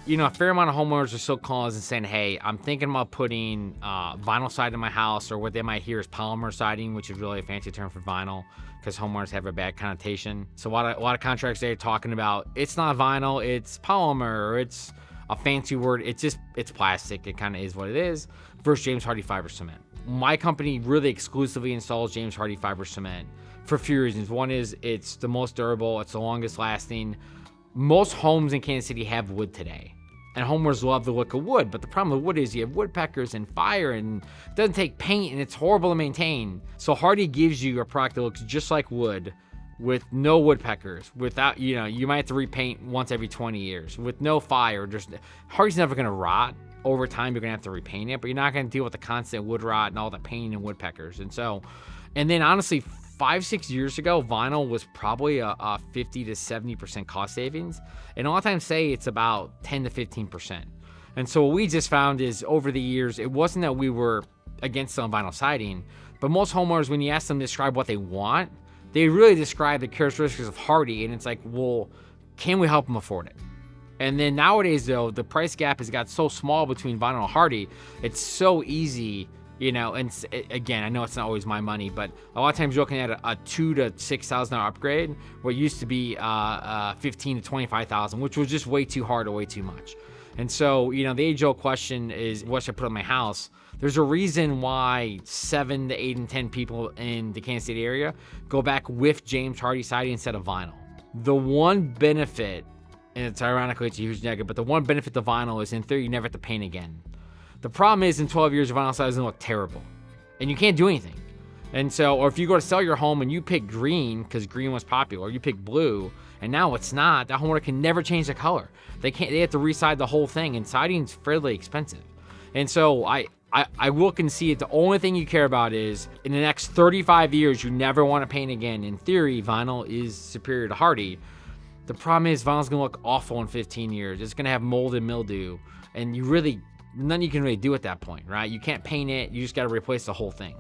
a fair amount of homeowners are still calling us and saying, hey, I'm thinking about putting vinyl siding in my house, or what they might hear is polymer siding, which is really a fancy term for vinyl because homeowners have a bad connotation. So a lot of contractors, they're talking about it's not vinyl, it's polymer, or it's a fancy word. It's plastic. It kind of is what it is. Versus James Hardie fiber cement. My company really exclusively installs James Hardie fiber cement for a few reasons. One is it's the most durable. It's the longest lasting. Most homes in Kansas City have wood today, and homeowners love the look of wood. But the problem with wood is you have woodpeckers and fire, and it doesn't take paint, and it's horrible to maintain. So Hardie gives you a product that looks just like wood, with no woodpeckers, without, you might have to repaint once every 20 years, with no fire. Hardie's never going to rot. Over time, you're going to have to repaint it, but you're not going to deal with the constant wood rot and all the paint and woodpeckers. And then honestly, 5-6 years ago, vinyl was probably a 50 to 70% cost savings. And a lot of times say it's about 10 to 15%. And so what we just found is over the years, it wasn't that we were against selling vinyl siding, but most homeowners, when you ask them to describe what they want, they really describe the characteristics of Hardie, and it's like, well, can we help them afford it? And then nowadays, though, the price gap has got so small between vinyl and Hardie, it's so easy, and again, I know it's not always my money, but a lot of times you're looking at a $2,000 to $6,000 upgrade, what used to be $15,000 to $25,000, which was just way too hard or way too much. And so, the age-old question is, what should I put in my house? There's a reason why 7 to 8 and 10 people in the Kansas City area go back with James Hardie siding instead of vinyl. The one benefit, and it's ironically, it's a huge negative, but the one benefit to vinyl is, in theory, you never have to paint again. The problem is, in 12 years, your vinyl siding doesn't look terrible, and you can't do anything. And so, or if you go to sell your home and you pick green because green was popular, or you pick blue and now it's not, that homeowner can never change the color. They have to reside the whole thing, and siding's fairly expensive. And so I look and see it. The only thing you care about is, in the next 35 years, you never want to paint again. In theory, vinyl is superior to Hardie. The problem is, vinyl's gonna look awful in 15 years. It's gonna have mold and mildew, and nothing you can really do at that point, right? You can't paint it. You just got to replace the whole thing.